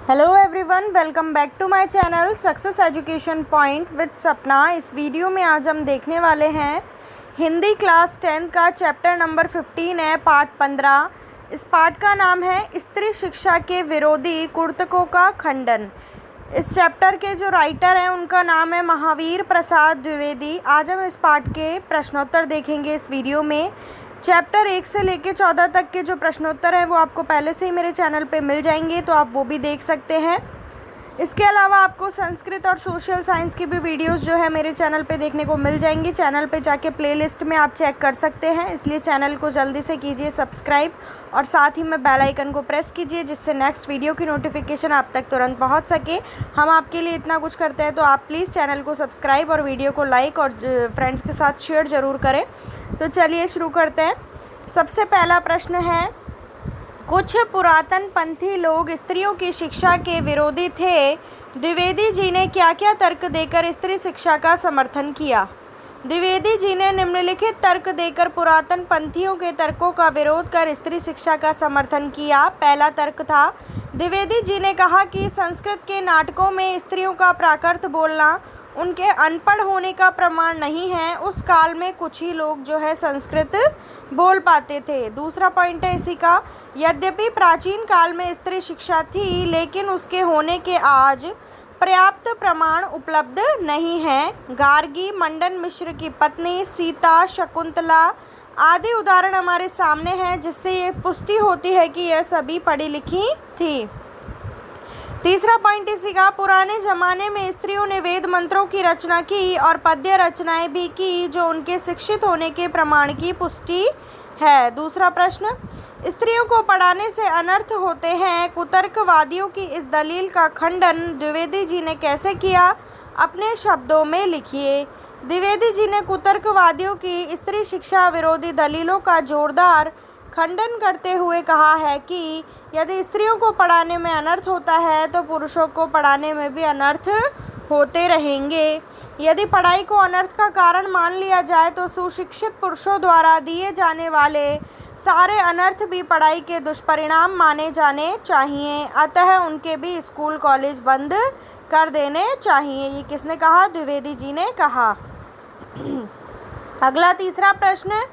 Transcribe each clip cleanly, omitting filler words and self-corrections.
Hello everyone, welcome back to my channel success education point with Sapna. इस video में आज हम देखने वाले हैं हिंदी क्लास 10 का चैप्टर नंबर 15 है, पार्ट 15। इस पार्ट का नाम है स्त्री शिक्षा के विरोधी कुर्तकों का खंडन। इस चैप्टर के जो राइटर हैं उनका नाम है महावीर प्रसाद द्विवेदी। आज हम इस पार्ट के प्रश्नोत्तर देखेंगे इस वीडियो में। चैप्टर 1 से लेकर 14 तक के जो प्रश्नोत्तर हैं वो आपको पहले से ही मेरे चैनल पे मिल जाएंगे, तो आप वो भी देख सकते हैं। इसके अलावा आपको संस्कृत और सोशल साइंस की भी वीडियोस जो है मेरे चैनल पे देखने को मिल जाएंगी। चैनल पे जाके प्लेलिस्ट में आप चेक कर सकते हैं, इसलिए चैनल को जल्दी से कीजिए सब्सक्राइब और साथ ही में बेल आइकन को प्रेस कीजिए, जिससे नेक्स्ट वीडियो की नोटिफिकेशन आप तक तुरंत पहुंच सके। हम आपके लिए इतना कुछ करते हैं, तो आप प्लीज़ चैनल को सब्सक्राइब और वीडियो को लाइक और फ्रेंड्स के साथ शेयर ज़रूर करें। तो चलिए शुरू करते हैं। सबसे पहला प्रश्न है, कुछ पुरातन पंथी लोग स्त्रियों की शिक्षा के विरोधी थे। द्विवेदी जी ने क्या क्या तर्क देकर स्त्री शिक्षा का समर्थन किया? द्विवेदी जी ने निम्नलिखित तर्क देकर पुरातन पंथियों के तर्कों का विरोध कर स्त्री शिक्षा का समर्थन किया। पहला तर्क था, द्विवेदी जी ने कहा कि संस्कृत के नाटकों में स्त्रियों का प्राकृत बोलना उनके अनपढ़ होने का प्रमाण नहीं है। उस काल में कुछ ही लोग जो है संस्कृत बोल पाते थे। दूसरा पॉइंट है इसी का, यद्यपि प्राचीन काल में स्त्री शिक्षा थी, लेकिन उसके होने के आज पर्याप्त प्रमाण उपलब्ध नहीं है। गार्गी, मंडन मिश्र की पत्नी, सीता, शकुंतला आदि उदाहरण हमारे सामने हैं, जिससे ये पुष्टि होती है कि यह सभी पढ़ी लिखी थी। तीसरा पॉइंट इसी का, पुराने ज़माने में स्त्रियों ने वेद मंत्रों की रचना की और पद्य रचनाएं भी की, जो उनके शिक्षित होने के प्रमाण की पुष्टि है। दूसरा प्रश्न, स्त्रियों को पढ़ाने से अनर्थ होते हैं। कुतर्कवादियों की इस दलील का खंडन द्विवेदी जी ने कैसे किया? अपने शब्दों में लिखिए। द्विवेदी जी ने कुतर्कवादियों की स्त्री शिक्षा विरोधी दलीलों का जोरदार खंडन करते हुए कहा है कि यदि स्त्रियों को पढ़ाने में अनर्थ होता है तो पुरुषों को पढ़ाने में भी अनर्थ होते रहेंगे। यदि पढ़ाई को अनर्थ का कारण मान लिया जाए तो सुशिक्षित पुरुषों द्वारा दिए जाने वाले सारे अनर्थ भी पढ़ाई के दुष्परिणाम माने जाने चाहिए। अतः उनके भी स्कूल कॉलेज बंद कर देने चाहिए। ये किसने कहा? द्विवेदी जी ने कहा। अगला तीसरा प्रश्न,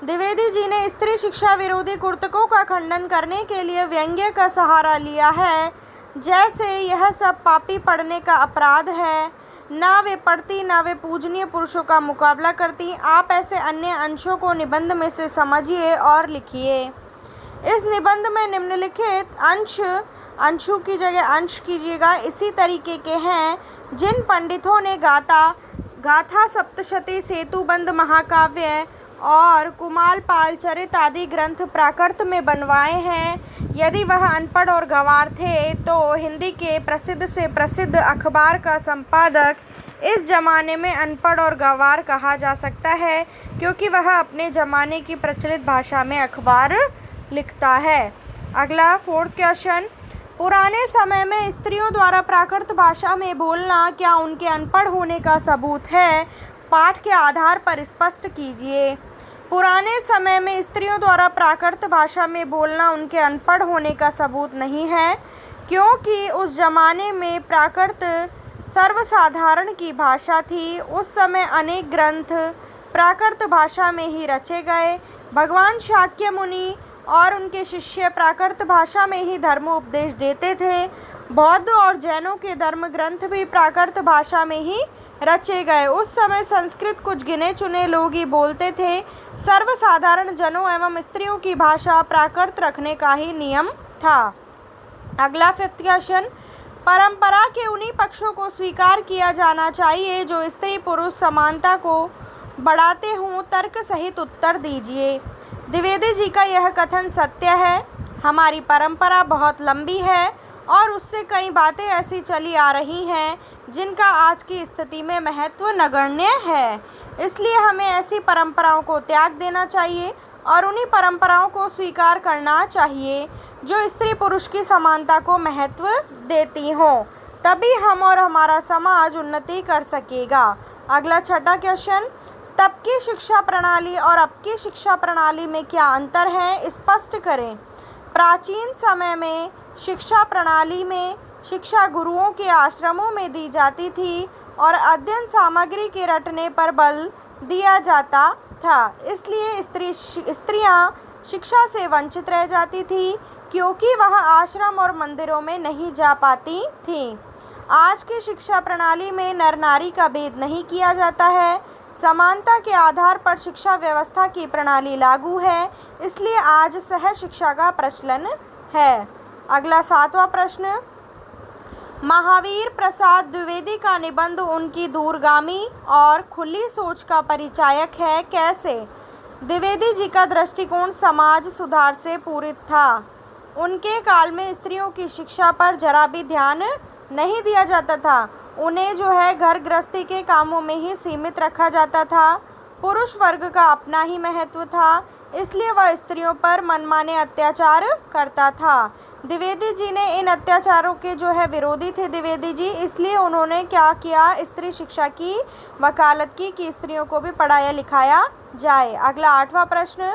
द्विवेदी जी ने स्त्री शिक्षा विरोधी कुर्तकों का खंडन करने के लिए व्यंग्य का सहारा लिया है, जैसे यह सब पापी पढ़ने का अपराध है, ना वे पढ़ती ना वे पूजनीय पुरुषों का मुकाबला करती। आप ऐसे अन्य अंशों को निबंध में से समझिए और लिखिए। इस निबंध में निम्नलिखित अंशु की जगह अंश कीजिएगा इसी तरीके के हैं, जिन पंडितों ने गाथा सप्तशती, सेतुबंध महाकाव्य और कुमाल पाल चरित आदि ग्रंथ प्राकृत में बनवाए हैं। यदि वह अनपढ़ और गंवार थे तो हिंदी के प्रसिद्ध से प्रसिद्ध अखबार का संपादक इस ज़माने में अनपढ़ और गंवार कहा जा सकता है, क्योंकि वह अपने ज़माने की प्रचलित भाषा में अखबार लिखता है। अगला फोर्थ क्वेश्चन, पुराने समय में स्त्रियों द्वारा प्राकृत भाषा में बोलना क्या उनके अनपढ़ होने का सबूत है? पाठ के आधार पर स्पष्ट कीजिए। पुराने समय में स्त्रियों द्वारा प्राकृत भाषा में बोलना उनके अनपढ़ होने का सबूत नहीं है, क्योंकि उस जमाने में प्राकृत सर्वसाधारण की भाषा थी। उस समय अनेक ग्रंथ प्राकृत भाषा में ही रचे गए। भगवान शाक्य मुनि और उनके शिष्य प्राकृत भाषा में ही धर्म उपदेश देते थे। बौद्ध और जैनों के धर्म ग्रंथ भी प्राकृत भाषा में ही रचे गए। उस समय संस्कृत कुछ गिने चुने लोग ही बोलते थे। सर्वसाधारण जनों एवं स्त्रियों की भाषा प्राकृत रखने का ही नियम था। अगला फिफ्थ क्वेश्चन, परंपरा के उन्हीं पक्षों को स्वीकार किया जाना चाहिए जो स्त्री पुरुष समानता को बढ़ाते हों। तर्क सहित उत्तर दीजिए। द्विवेदी जी का यह कथन सत्य है। हमारी परंपरा बहुत लंबी है और उससे कई बातें ऐसी चली आ रही हैं जिनका आज की स्थिति में महत्व नगण्य है। इसलिए हमें ऐसी परंपराओं को त्याग देना चाहिए और उन्हीं परंपराओं को स्वीकार करना चाहिए जो स्त्री पुरुष की समानता को महत्व देती हों। तभी हम और हमारा समाज उन्नति कर सकेगा। अगला छठा क्वेश्चन, तब की शिक्षा प्रणाली और अब की शिक्षा प्रणाली में क्या अंतर है? स्पष्ट करें। प्राचीन समय में शिक्षा प्रणाली में शिक्षा गुरुओं के आश्रमों में दी जाती थी और अध्ययन सामग्री के रटने पर बल दिया जाता था। इसलिए स्त्रियां शिक्षा से वंचित रह जाती थी क्योंकि वह आश्रम और मंदिरों में नहीं जा पाती थीं। आज की शिक्षा प्रणाली में नर नारी का भेद नहीं किया जाता है। समानता के आधार पर शिक्षा व्यवस्था की प्रणाली लागू है, इसलिए आज सह शिक्षा का प्रचलन है। अगला 7वां प्रश्न, महावीर प्रसाद द्विवेदी का निबंध उनकी दूरगामी और खुली सोच का परिचायक है। कैसे? द्विवेदी जी का दृष्टिकोण समाज सुधार से पूरित था। उनके काल में स्त्रियों की शिक्षा पर जरा भी ध्यान नहीं दिया जाता था। उन्हें घर गृहस्थी के कामों में ही सीमित रखा जाता था। पुरुष वर्ग का अपना ही महत्व था, इसलिए वह स्त्रियों पर मनमाने अत्याचार करता था। द्विवेदी जी ने इन अत्याचारों के विरोधी थे द्विवेदी जी, इसलिए उन्होंने क्या किया, स्त्री शिक्षा की वकालत की कि स्त्रियों को भी पढ़ाया लिखाया जाए। अगला 8वां प्रश्न,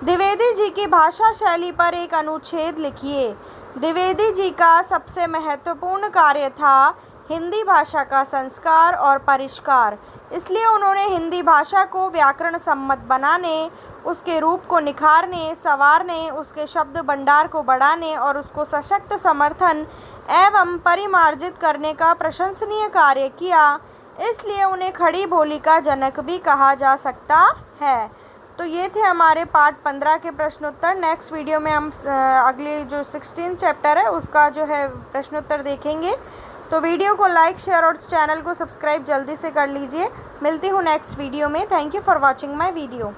द्विवेदी जी की भाषा शैली पर एक अनुच्छेद लिखिए। द्विवेदी जी का सबसे महत्वपूर्ण कार्य था हिंदी भाषा का संस्कार और परिष्कार, इसलिए उन्होंने हिंदी भाषा को व्याकरण सम्मत बनाने, उसके रूप को निखारने, संवारने, उसके शब्द भंडार को बढ़ाने और उसको सशक्त समर्थन एवं परिमार्जित करने का प्रशंसनीय कार्य किया। इसलिए उन्हें खड़ी बोली का जनक भी कहा जा सकता है। तो ये थे हमारे पार्ट 15 के प्रश्नोत्तर। नेक्स्ट वीडियो में हम अगले 16 चैप्टर है उसका प्रश्नोत्तर देखेंगे। तो वीडियो को लाइक, शेयर और चैनल को सब्सक्राइब जल्दी से कर लीजिए। मिलती हूँ नेक्स्ट वीडियो में। Thank you for watching my video.